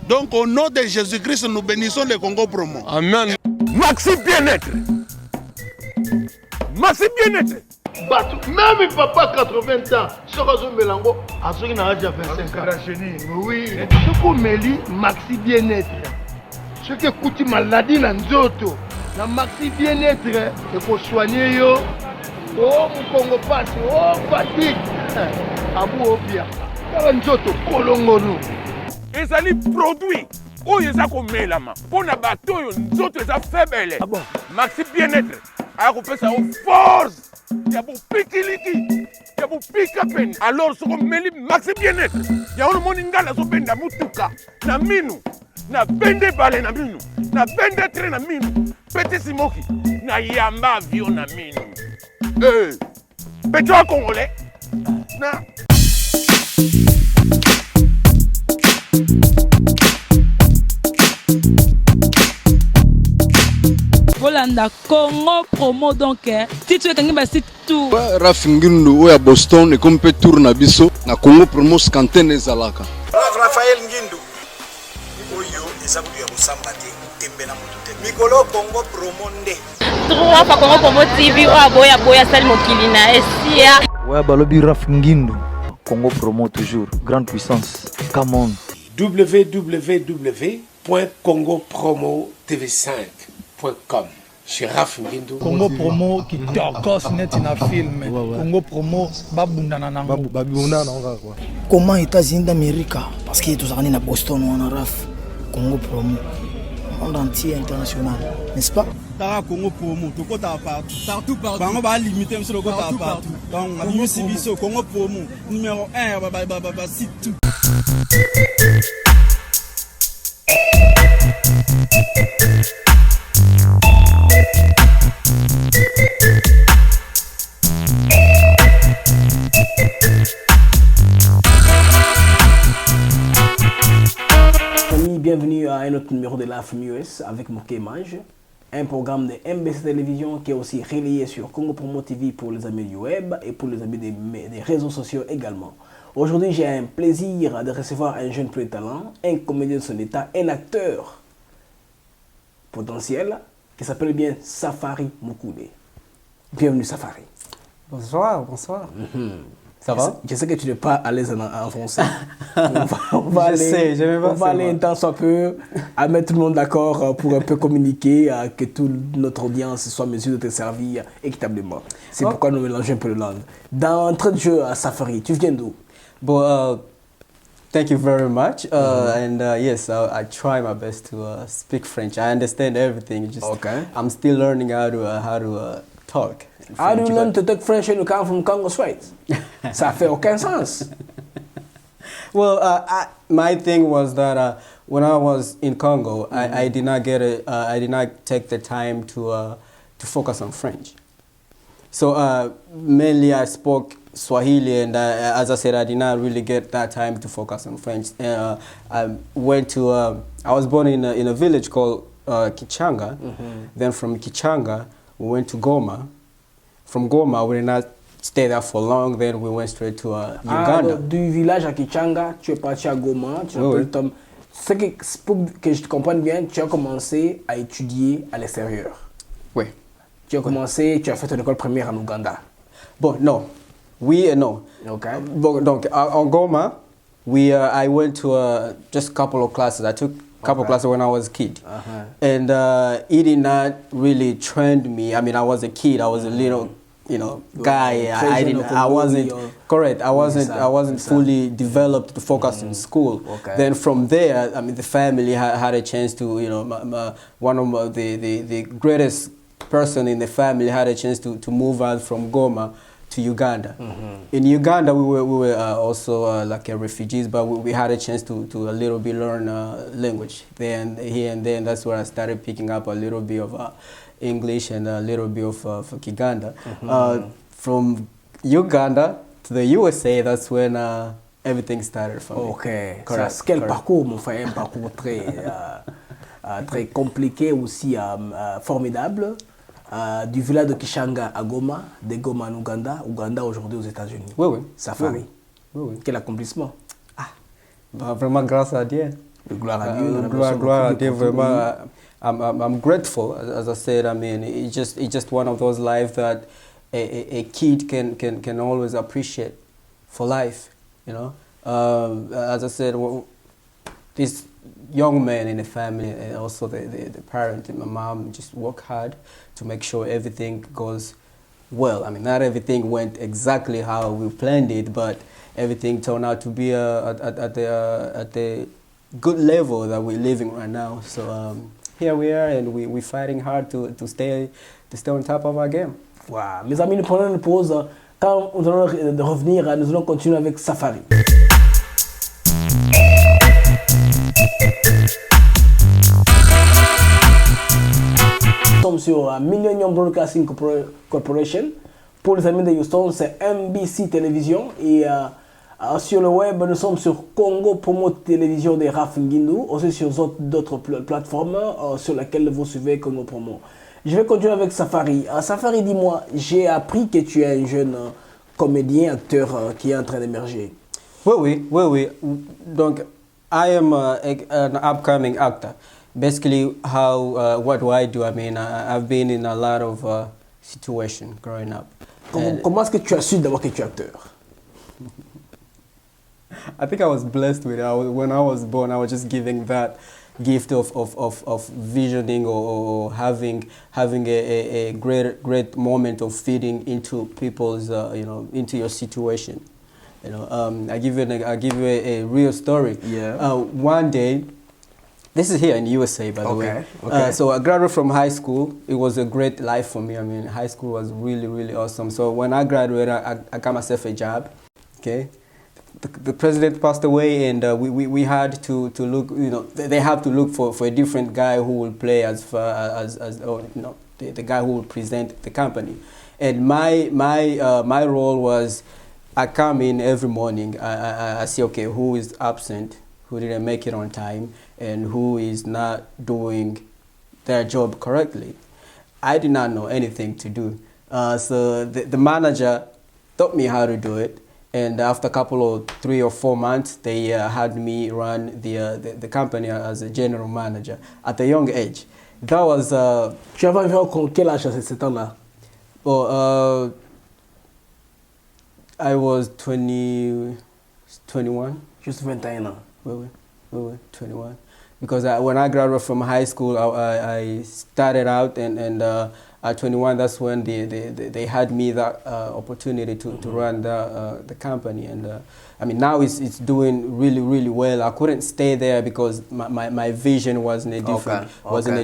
Donc au nom de Jésus-Christ, nous bénissons le Congo Promo. Amen. Maxi bien-être. Maxi bien-être. Même papa 80 ans, ce que Mélango, à ceux qui n'ont déjà 25 ans. Oui, ce qu'on Méli, Maxi bien-être. Ce qui coûte maladie dans Nzoto, la Maxi bien-être, il faut soigner yo. Oh, mon Congo passe, oh, fatigue. Abou Obia, Nzoto, Kolongono. Et ça les produits. Oh, ils ont comme Mélama. Pour la bateau, ils ont faible. Ah bon? Maxi bien-être. Alors, on fait ça aux forces. Il y a beaucoup de pikiliki, il y a beaucoup de pick-up. Alors, ce qu'on met maxi bien-être. Il y a un monde qui a un mutuka, na minu, na bende balé na minu, na bende train na minu, petit simoki, na yamba avion na minu. Petit congolais, na. Volanda Congo Promo donc titre kangi ba site tout Rafingindo oya Boston et comme peut tourner biso na Congo Promo skantene zalaka Raphaël Ngindu oyo ezabu ya busambate tembe na mutute mikolo Congo Promo nde trois fois Congo Promo TV oya boya sali mokili na esia oya balobi Rafingindo Congo Promo toujours grande puissance come on www.congopromotv5.com chez Raf Ngindo. Congo Promo qui torcos net na film. Congo Promo babundana nango. Babundana nango quoi. Comment États-Unis d'Amérique parce que tous années à Boston ou en Raf. Congo Promo monde entier international, n'est-ce pas? Tara Congo Promo, tout côté partout. Bango ba limiter monsieur le côté partout. Donc on a dit Sibiso Congo Promo numéro 1 site tout. Bienvenue à un autre numéro de la SUIVEZ avec mon Mage, un programme de MBC Télévision qui est aussi relayé sur Congo Promo TV pour les amis du web et pour les amis des réseaux sociaux également. Aujourd'hui, j'ai un plaisir de recevoir un jeune talent, un comédien de son état, un acteur potentiel qui s'appelle bien Safari Mukule. Bienvenue Safari. Bonsoir. Ça va? Je sais que tu n'es pas à l'aise en français. On va aller un temps soit peu à mettre tout le monde d'accord pour un peu communiquer, que toute notre audience soit en mesure de te servir équitablement. C'est pourquoi nous mélangeons un peu de langue. Dans l'entrée de jeu à Safari, tu viens d'où? Thank you very much. And yes, I try my best to speak French. I understand everything. I'm still learning how to talk. How do you learn to talk French when you come from Congo straight? Ça fait aucun sens. Well, my thing was that when I was in Congo, I did not I did not take the time to focus on French. So mainly I spoke Swahili, and as I said, I did not really get that time to focus on French. I was born in a village called Kichanga. Then from Kichanga, we went to Goma. From Goma, we did not stay there for long. Then we went straight to Uganda. Du village à Kichanga, tu es parti à Goma. Pour que je te comprenne bien, tu as commencé à étudier à l'extérieur. Oui. Tu as fait ton école primaire en Ouganda. Bon, no. No. Okay. Donc, en Goma, I went to just a couple of classes. I took a couple of classes when I was a kid. And it did not really train me. I mean, I was a kid. I was a little, guy. I wasn't fully developed to focus in school. Then from there, I mean, the family had a chance to, one of the greatest person in the family had a chance to move out from Goma to Uganda. In Uganda, we were also like refugees, but we had a chance to a little bit learn language then here and then. That's where I started picking up a little bit of English and a little bit of Kiganda. From Uganda to the USA, that's when everything started for me. Okay. Quel parcours, mon frère, un parcours très compliqué aussi, formidable. Du village de Kishanga à Goma, de Goma en Ouganda, Ouganda aujourd'hui aux États-Unis. Oui. Safari. Oui. Quel accomplissement. Vraiment grâce à Dieu. Gloire à Dieu. Gloire à Dieu, vraiment. I'm grateful, as I said. I mean, it's just one of those lives that a kid can always appreciate for life, you know. As I said, this young man in the family and also the parent and my mom just work hard to make sure everything goes well. I mean, not everything went exactly how we planned it, but everything turned out to be at the good level that we're living right now. So here we are, and we're fighting hard to stay on top of our game. Wow. Mes amis, nous prenons une pause. Quand nous allons revenir, nous allons continuer avec Safari. Nous sommes sur Millennium Broadcasting Corporation. Pour les amis de Houston, c'est NBC Télévision. Et sur le web, nous sommes sur Congo Promo Télévision de Raf Ngindou, aussi sur d'autres plateformes sur lesquelles vous suivez Congo Promo. Je vais continuer avec Safari. Safari, dis-moi, j'ai appris que tu es un jeune comédien, acteur qui est en train d'émerger. Oui. Donc, I am an upcoming actor. Basically, what do I do? I mean, I've been in a lot of situations growing up. Comment est-ce que tu as su d'abord que tu es acteur? I think I was blessed with it. When I was born, I was just given that gift of visioning or having a great moment of feeding into people's into your situation. You know, I give you a real story. Yeah. One day, this is here in the USA, by the way. Okay. So I graduated from high school. It was a great life for me. I mean, high school was really awesome. So when I graduated, I got myself a job. Okay. The president passed away, and we had to look. You know, they have to look for a different guy who will play as the guy who will present the company. And my role was, I come in every morning. I see, okay, who is absent, who didn't make it on time, and who is not doing their job correctly. I did not know anything to do, so the manager taught me how to do it. And after a couple of 3 or 4 months, they had me run the company as a general manager at a young age. That was. Tu avais environ quel âge à ce temps-là? Well, I was 21. Juste 21 ans. Oui, 21. Because when I graduated from high school, I started out, and at 21, that's when they had me that opportunity to run the company. And I mean, now it's doing really well. I couldn't stay there because my vision was in a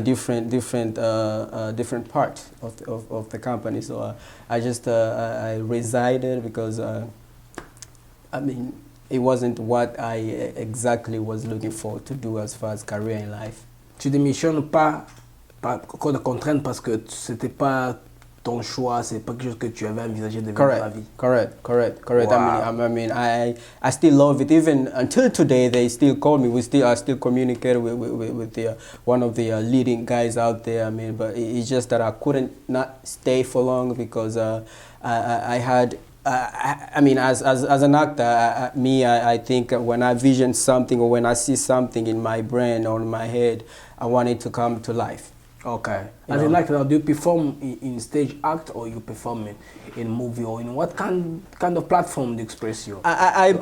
different different part of the company. So I just I resided because I mean, it wasn't what I exactly was looking for to do as far as career in life. Tu démissionnes pas cause de contrainte parce que c'était pas ton choix, c'est pas quelque chose que tu avais envisagé de vivre dans la vie. Correct. Wow. I mean, I still love it. Even until today, they still call me. I still communicate with one of the leading guys out there. I mean, but it's just that I couldn't not stay for long because I had. I mean, as an actor, I think when I vision something or when I see something in my brain or in my head, I want it to come to life. Okay. As an actor, do you perform in stage act or you perform in movie, or in what kind of platform do you express your? I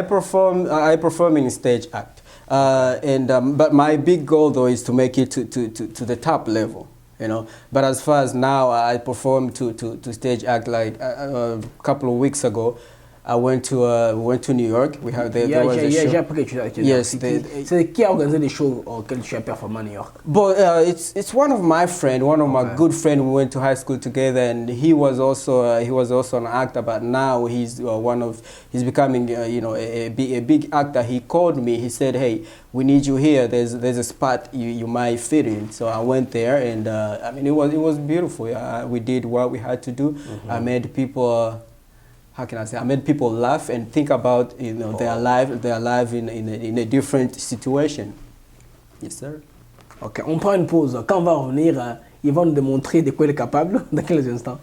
perform in stage act, but my big goal though is to make it to the top level. You know, but as far as now, I performed to stage act. Like a couple of weeks ago, I went to New York. We have there was a show. Yes, c'est qui a organisé les shows auxquels tu as performé à New York? But it's one of my friends, one of my good friends. We went to high school together, and he was also an actor. But now he's becoming a big actor. He called me. He said, "Hey, we need you here. There's a spot you might fit in." So I went there, and I mean it was beautiful. We did what we had to do. I made people. How can I say? I made people laugh and think about their life in a different situation. Yes, sir. Ok, on prend une pause. Quand on va revenir, ils vont nous démontrer de quoi il est capable dans quelques instants.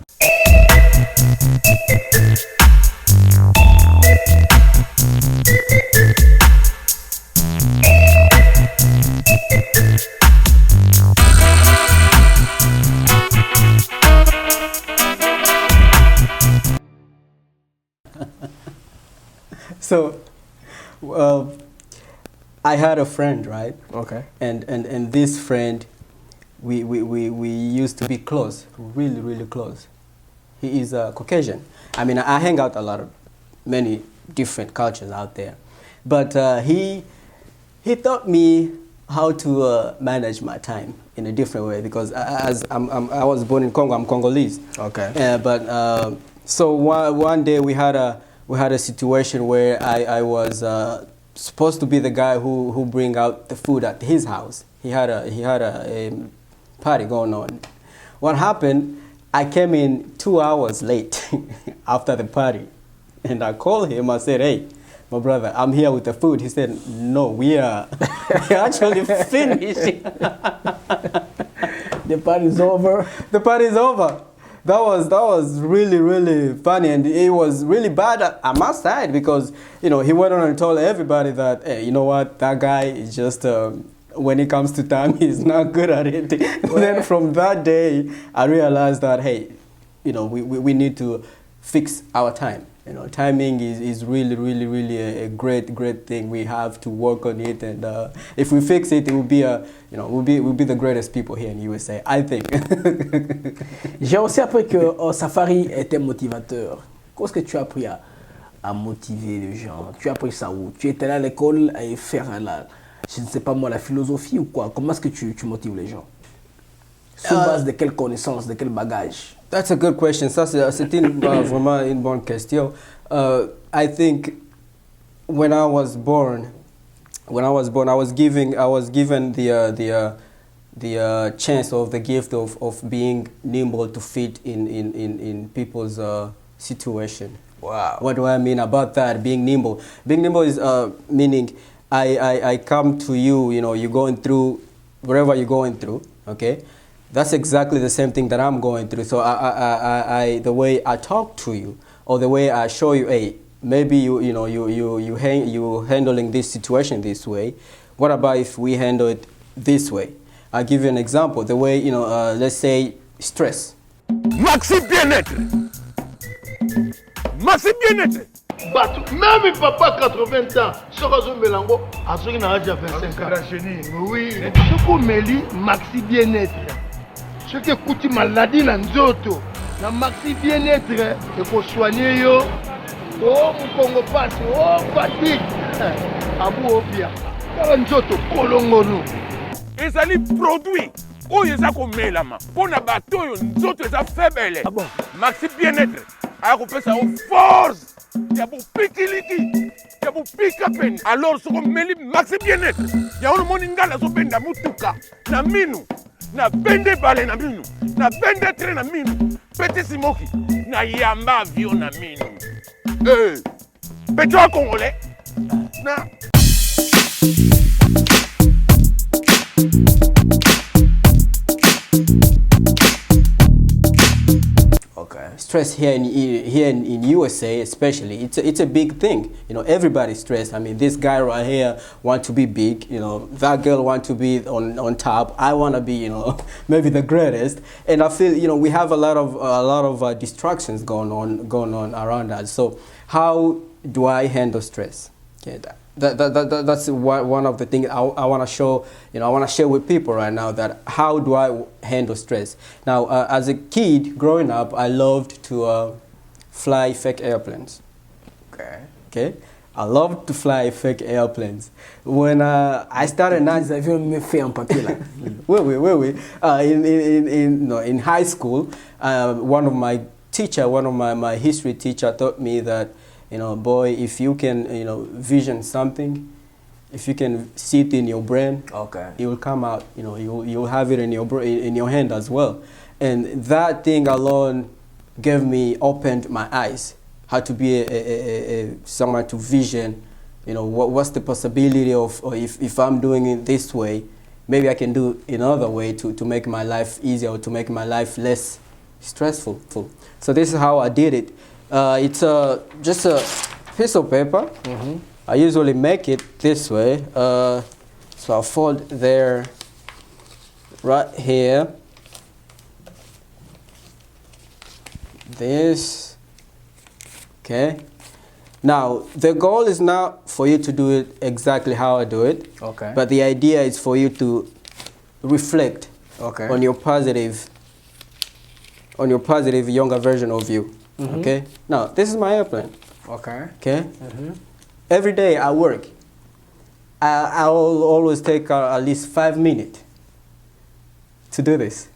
So, I had a friend, right? Okay. And this friend, we used to be close, really, really close. He is Caucasian. I mean, I hang out a lot of many different cultures out there. But he taught me how to manage my time in a different way because as I was born in Congo, I'm Congolese. Okay. So one day we had a situation where I was supposed to be the guy who bring out the food at his house. He had a party going on. What happened? I came in 2 hours late after the party, and I called him. I said, "Hey, my brother, I'm here with the food." He said, "No, we are actually finished." The party's over. The party's over. That was really, really funny, and it was really bad at my side because he went on and told everybody that, hey, you know what, that guy is just when it comes to time, he's not good at it. Then from that day, I realized that, hey, we need to fix our time. Timing is really, really, really a great thing. We have to work on it, and if we fix it, it will be we'll be the greatest people here in USA, I think. J'ai aussi appris que Safari était motivateur. Qu'est-ce que tu as appris à motiver les gens? Tu as appris ça où? Tu étais là à l'école à faire je ne sais pas moi, la philosophie ou quoi? Comment est-ce que tu motives les gens? Sur base de quelles connaissances, de quel bagage? That's a good question. Ça, c'est vraiment une bonne question. I think when I was born, I was given the chance of the gift of being nimble to fit in people's situation. Wow. What do I mean about that? Being nimble. Being nimble is meaning I come to you. You're going through whatever you're going through. Okay. That's exactly the same thing that I'm going through. So the way I talk to you, or the way I show you, hey, maybe you handling this situation this way. What about if we handle it this way? I'll give you an example. The way let's say stress. Maxi bien-être. Maxi bien-être. Même papa 80 ans, Sorozo Melango, a ce qu'il a déjà 25 ans. Oui, ce qu'on Meli, maxi bien-être. Ce qui coûte maladie dans nzoto, na maxi bien-être, et pour soigner yo, oh Congo passe, oh fatigue, abu obia, kala nzoto kolongono. Ezali produit, oyo eza komelama, pona bato oyo nzoto eza faible. Maxi bien-être, akopesa o force. Ya bu pikiliki, ya bu pika pen. Alors soko meli maxi bien-être. Ya ono moni ngala so benda mutuka na minu. Na bende bale na minu, na bende tre na minu, peti simoki, na yamba avion na minu. Petro Congolais, na. Okay. Stress here in USA especially, it's a big thing. Everybody's stressed. I mean, this guy right here want to be big. That girl want to be on top. I want to be, maybe the greatest. And I feel, we have a lot of distractions going on around us. So how do I handle stress? Okay, that's one of the things I want to show. I want to share with people right now that how do I handle stress. Now, as a kid growing up, I loved to fly fake airplanes. Okay. I loved to fly fake airplanes. When I started, in high school, one of my history teacher taught me that, boy, if you can, vision something, if you can see it in your brain, it will come out. You'll have it in your hand as well. And that thing alone opened my eyes. How to be someone to vision, what's the possibility of, or if I'm doing it this way, maybe I can do another way to make my life easier or to make my life less stressful. So this is how I did it. It's just a piece of paper. I usually make it this way. So I fold there, right here. This, okay. Now, the goal is not for you to do it exactly how I do it. Okay. But the idea is for you to reflect on your positive younger version of you. Okay? Now, this is my airplane. Okay? Every day I work. I will always take at least 5 minutes to do this.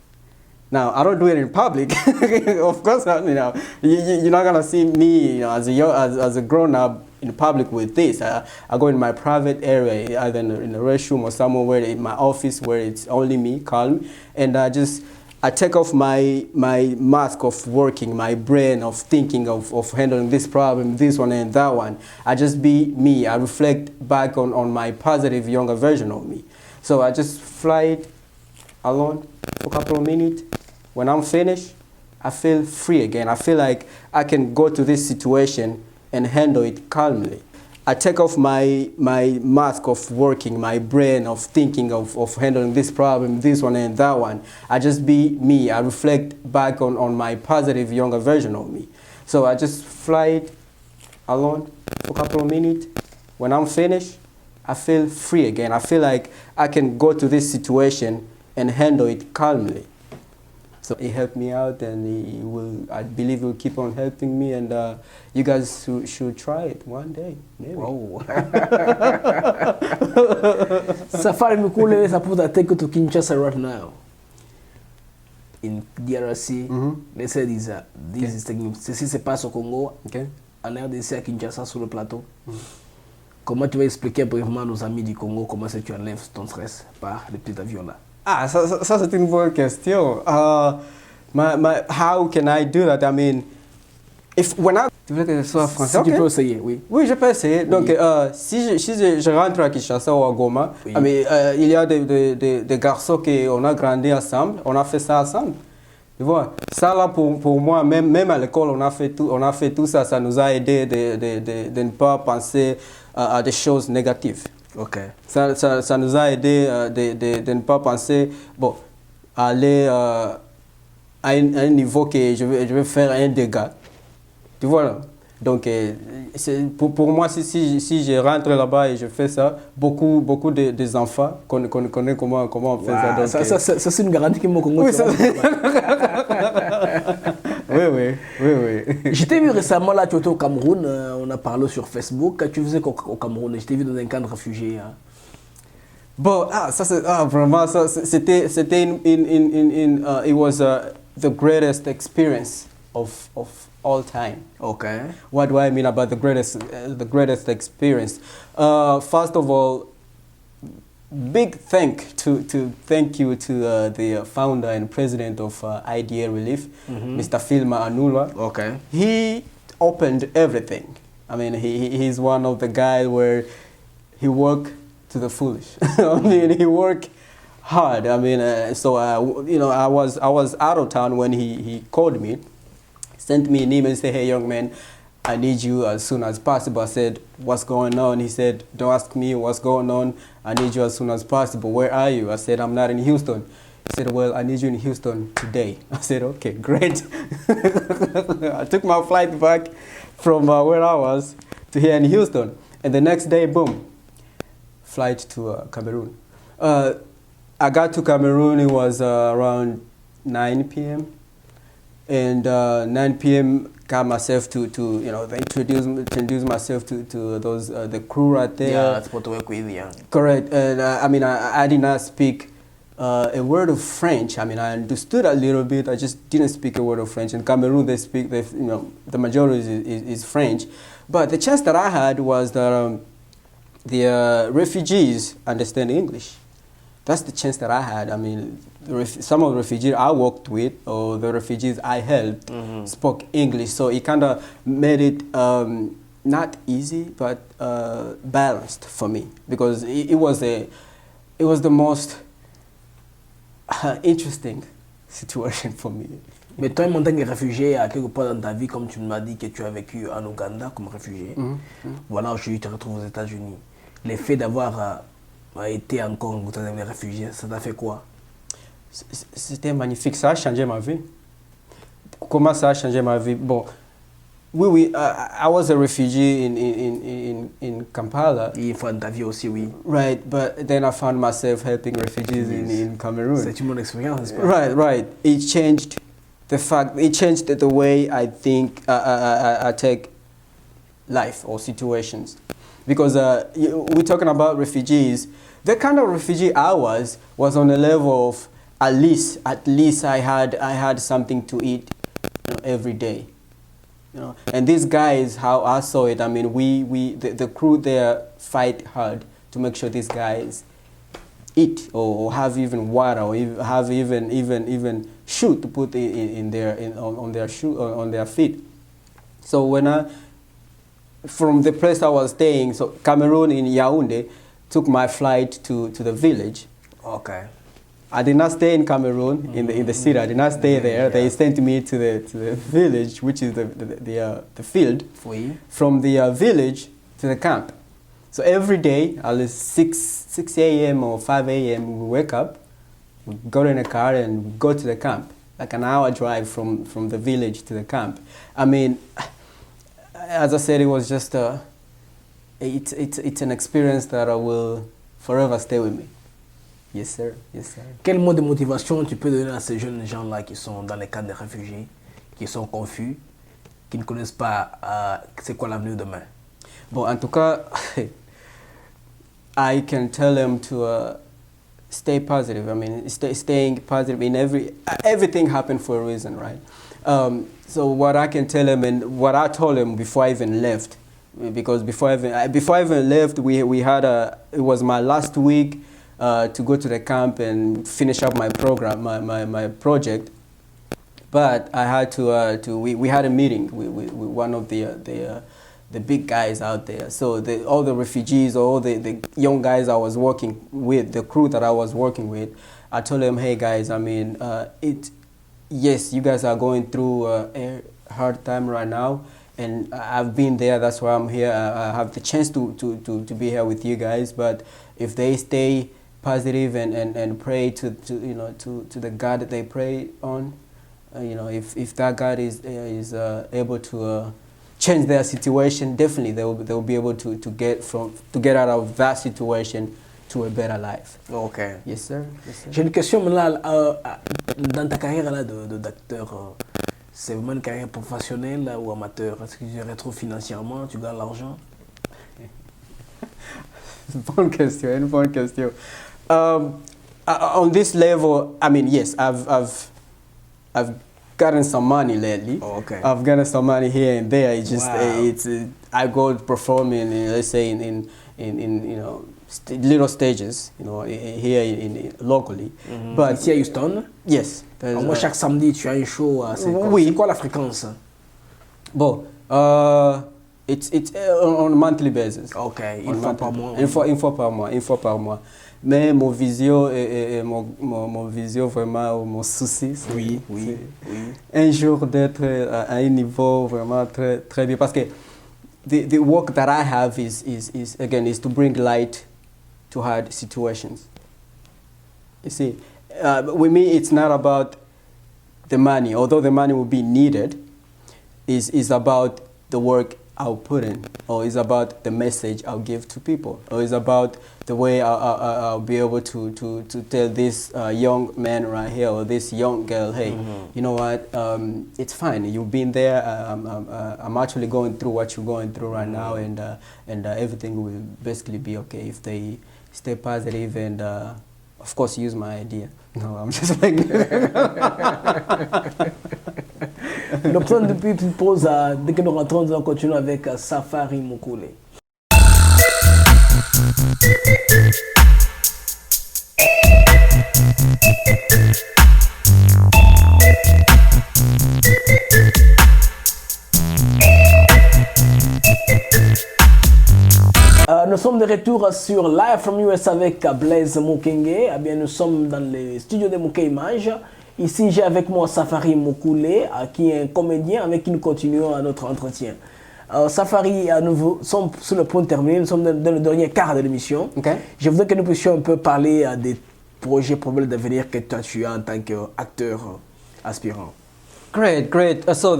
Now, I don't do it in public. Of course, you're not going to see me as a grown-up in public with this. I go in my private area, either in the restroom or somewhere in my office where it's only me, calm, and I take off my mask of working, my brain of thinking of handling this problem, this one and that one. I just be me. I reflect back on my positive younger version of me. So I just fly it alone for a couple of minutes. When I'm finished, I feel free again. I feel like I can go to this situation and handle it calmly. I take off my mask of working, my brain of thinking of handling this problem, this one and that one. I just be me. I reflect back on my positive younger version of me. So I just fly it alone for a couple of minutes. When I'm finished, I feel free again. I feel like I can go to this situation and handle it calmly. So it helped me out, and I believe it will keep on helping me, and you guys should try it one day, maybe. Wow. Safari Mikule is supposed to take you to Kinshasa right now. In DRC, they say this is technique. Ceci se passe au Congo, en RDC à Kinshasa sur le plateau. Comment tu vas expliquer brièvement à nos amis du Congo comment est-ce que tu enlèves ton stress par les petits avions là? Ah, ça c'est une bonne question. How can I do that? I mean, tu veux que ce soit français? Si tu peux essayer, oui. Oui, je peux essayer. Donc, si je rentre à Kinshasa ou à Goma, il y a des garçons qu'on a grandi ensemble, on a fait ça ensemble. Tu vois, ça là pour moi, même à l'école, on a fait tout ça, ça nous a aidé de ne pas penser à des choses négatives. Ok. Ça nous a aidé de ne pas penser, bon, aller à un niveau que je vais faire un dégât. Tu vois là? Donc, pour moi, si je rentre là-bas et je fais ça, beaucoup des enfants connaissent comment on fait ça. Donc, ça c'est une garantie que mon Congo. Oui, oui. Je t'ai vu récemment, là, tu étais au Cameroun, on a parlé sur Facebook. Tu faisais au Cameroun, je t'ai vu dans un camp de réfugiés. Hein. Bon, vraiment, c'était it was the greatest experience of all time. Okay. What do I mean about the greatest experience? First of all, big thank you to the founder and president of IDA Relief, Mr. Filma Anulwa. Okay. He opened everything. I mean, he's one of the guys where he worked to the foolish. I mean, he worked hard. I mean, I was out of town when he called me, sent me an email and said, "Hey, young man, I need you as soon as possible." I said, "What's going on?" He said, "Don't ask me what's going on. I need you as soon as possible. Where are you?" I said, "I'm not in Houston." He said, "Well, I need you in Houston today." I said, "Okay, great." I took my flight back from where I was to here in Houston. And the next day, boom, flight to Cameroon. I got to Cameroon, it was around 9 p.m. And 9 p.m. got myself to introduce myself to those the crew right there. Yeah, that's what to work with, yeah. Correct. And I did not speak a word of French. I mean, I understood a little bit. I just didn't speak a word of French. In Cameroon, the majority is French. But the chance that I had was that the refugees understand English. That's the chance that I had. I mean, some of the refugees I worked with, or the refugees I helped, spoke English. So it kind of made it not easy, but balanced for me, because it was the most interesting situation for me. Mais toi, en tant que réfugié, à quelque part dans ta vie, comme tu m'as dit que tu as vécu en Ouganda comme réfugié, voilà, aujourd'hui tu te retrouves aux États-Unis. Le fait d'avoir été en Congo, tu es réfugié, ça t'a fait quoi? C'était magnifique, ça a changé ma vie. Comment ça a changé ma vie? Bon, I was a refugee in Kampala. Il faut ta vie aussi, oui. Right, but then I found myself helping refugees in Cameroon. C'est une bonne expérience, n'est-ce pas? Right. It changed the way I think I take life or situations, because we're talking about refugees. The kind of refugee I was on a level of at least I had something to eat, every day. And these guys, how I saw it, I mean, the crew there fight hard to make sure these guys eat or have even water or have even shoe to put on their feet. So when from the place I was staying, so Cameroon in Yaoundé, took my flight to the village. Okay. I did not stay in Cameroon in the city. I did not stay there. They sent me to the village, which is the field. Oui. From the village to the camp. So every day, at least 6 a.m. or 5 a.m. we wake up, we go in a car and we go to the camp. Like an hour drive from the village to the camp. I mean, as I said, it was just it's an experience that I will forever stay with me. Yes, sir. Quel mot de motivation tu peux donner à ces jeunes gens-là qui sont dans les camps de réfugiés, qui sont confus, qui ne connaissent pas c'est quoi l'avenir demain? Bon, en tout cas, I can tell them to stay positive. I mean, staying positive in everything happened for a reason, right? So what I can tell them and what I told them before I even left, because before I even left, we had it was my last week. To go to the camp and finish up my program, my project, but I had we had a meeting with one of the big guys out there. So all the refugees, all the young guys I was working with, the crew that I was working with, I told them, hey guys, I mean, yes, you guys are going through a hard time right now, and I've been there. That's why I'm here. I have the chance to be here with you guys. But if they stay positive and pray to the God that they pray on, if that God is able to change their situation, definitely they will be able to get out of that situation to a better life. Okay. Yes, sir. J'ai une question maintenant. Dans ta carrière là d'acteur, c'est vraiment une carrière professionnelle ou amateur? Est-ce que tu retrouves financièrement, tu gagnes l'argent? Bonne question. On this level, I mean, yes, I've gotten some money lately. Oh, okay. I've gotten some money here and there. It's just I go performing, let's say in little stages, here in locally. Mm-hmm. But ici à Houston. Yes. Moi, chaque samedi, tu as un show. Oui. C'est quoi la fréquence? Bon. It's on a monthly basis. Okay, une fois par mois. Une fois par mois. Mais mon visio mon visio vraiment, mon souci, oui. Un jour d'être à un niveau vraiment très très bien, parce que the work that I have is to bring light to hard situations. You see, with me it's not about the money, although the money will be needed. Is about the work I'll put in, or is about the message I'll give to people, or is about the way I'll be able to tell this young man right here or this young girl, hey, you know what, it's fine, you've been there, I'm actually going through what you're going through right now, and everything will basically be okay if they stay positive and of course use my idea. No, I'm just like... Nous prenons depuis une pause. Dès que nous rentrons, nous allons continuer avec Safari Mukule. Nous sommes de retour sur Live from US avec Blaise Mukenge. Eh bien, nous sommes dans les studios de Muke Image. Ici, j'ai avec moi Safari Mukule, qui est un comédien avec qui nous continuons notre entretien. Safari, nous sommes sur le point de terminer, nous sommes dans le dernier quart de l'émission. Okay. Je voudrais que nous puissions un peu parler des projets probablement d'avenir que toi tu as en tant qu'acteur aspirant. Great. So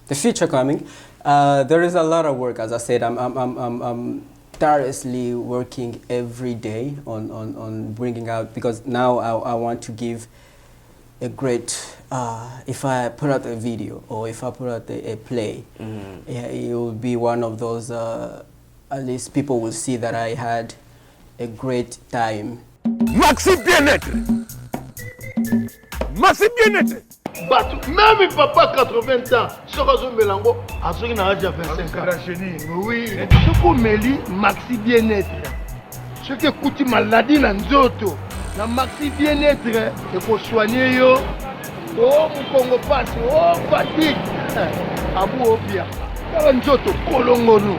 the future coming. There is a lot of work, as I said. I'm tirelessly working every day on bringing out, because now I want to give a great, if I put out a video or if I put out a play, yeah, it will be one of those, at least people will see that I had a great time. Maxi bien-être. Maxi bien-être. Même papa 80 ans, ce que Mélango a ce qu'il a déjà 25 ans. Oui, ce que Méli, maxi bien-être. Ce que Kouti maladie dans Nzoto, la maxi bien-être, il faut soigner yo. Oh, mon Congo passe, oh, fatigue. Abou Obia, Nzoto, Kolongono.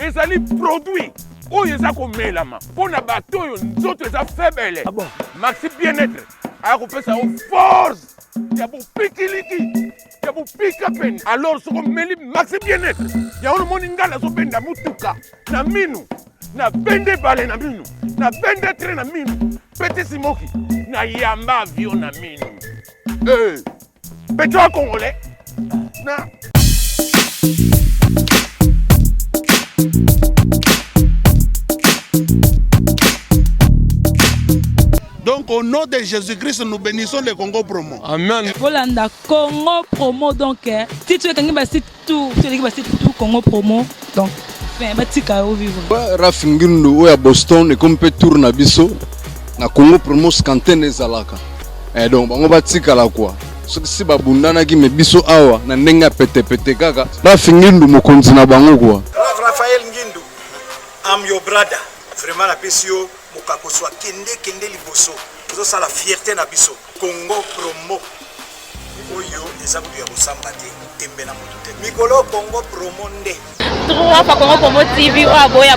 Et ça les produit. Oh, ils ont comme Mélama. Pour la bateau, ils ont faible. Ah bon? Maxi bien-être. Alors, on peut ça aux force. Il y a beaucoup de pikiliki, il y a beaucoup de pikapen. Alors, ce qu'on met maxi bien-être. Il y a un monde qui a benda mutuka, na minu, na bende balé na minu, na bende train na minu, petit simoki, na yamba avion na minu. Petit congolais, na. Donc au nom de Jésus-Christ, nous bénissons le Congo Promo. Amen. Volanda Congo Promo donc si tu es quelqu'un basi tout Congo Promo donc fin batika au vivre. Rafingindo oya Boston et comme peut tourner biso na Congo Promo skantene zalaka. Et donc bango batika la quoi. Ce qui si babundana ki me biso awa na ndenga pete kaka. Rafingindo mokonzi na bango quoi. Raphaël Ngindu, I'm your brother. Vraiment la pesio mukakoswa kende liboso. Zo sala fierté na biso. Congo Promo. Oyo ezabu ya bosamba te tembe na mutu te. Mikolo Congo Promo nde. Trois fois Congo Promo TV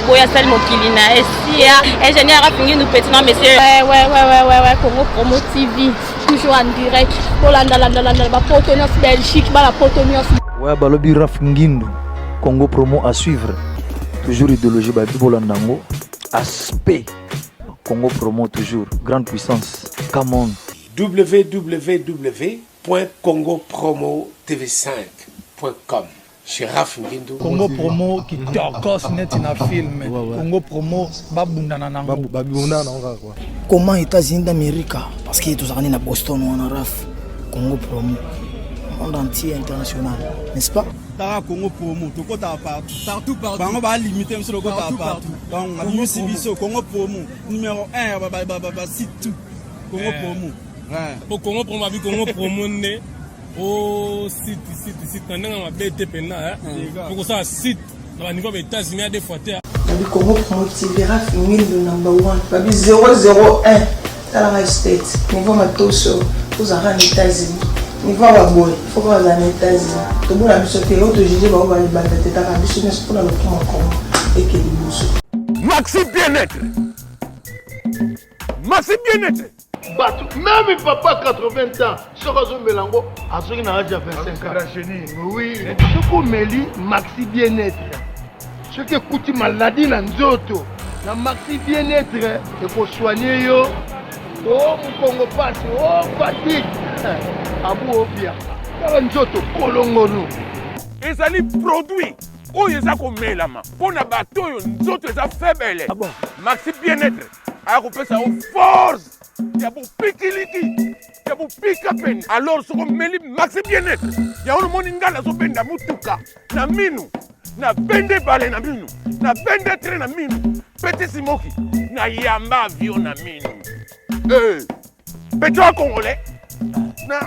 boya sali mokili na SIA ingénieur Rafingi nous petit non monsieur. Ouais Congo Promo TV toujours en direct. Bolanda ba partenaire Belgique ba la partenaire. Ouais balobi Rafingindo Congo Promo à suivre. Toujours idéologie ba Bolandango. Aspect Congo Promo toujours grande puissance. Come on. www.congopromotv5.com. Chez Rafingindo. Congo Promo qui torcos net in a film. Congo Promo babundana nango. Comment États-Unis d'Amérique? Parce que tous à Boston ou en Raf. Congo Promo. Monde entier international, n'est-ce pas? Tara Congo Promo, tout partout. Bango ba limiter sur le côté partout. Donc on a Sibiso Congo Promo numéro 1 site tout. Congo Promo. Pour Congo Promo abi Congo Promo né au site pendant ma BTP na pour ça site au niveau des États-Unis à des fois terre. Abi Congo Promo TV Rafingindo number 1. Babi 001 dans la state. Niveau matoso aux États-Unis. Il faut avoir boy, il faut avoir les États-Unis. Tout le monde a mis sur le terrain, tout le monde a mis sur le terrain, pour le et que les Maxi bien-être. Maxi bien-être. Même papa 80 ans, ce que Mélango a ce qu'il a déjà 25 ans. Oui, ce que Méli, maxi bien-être. Ce que Kouti maladie dans Nzoto, la maxi bien-être, il faut soigner yo. Oh, mon Congo passe, oh, fatigue. Abou Obia, Nzoto, Kolongono. Et ça les produit. Oh, ils ont comme Mélama. Pour la bateau, ils ont faible. Ah bon? Maxi bien-être. Alors on peut ça aux force. Il y a beaucoup de pikiliki, il y a beaucoup de pikapen. Alors ce qu'on met maxi bien-être. Il y a un monde qui a benda mutuka, na minu, na bende balé na minu, na bende train na minu, petit simoki, na yamba avion na minu. Petit congolais, na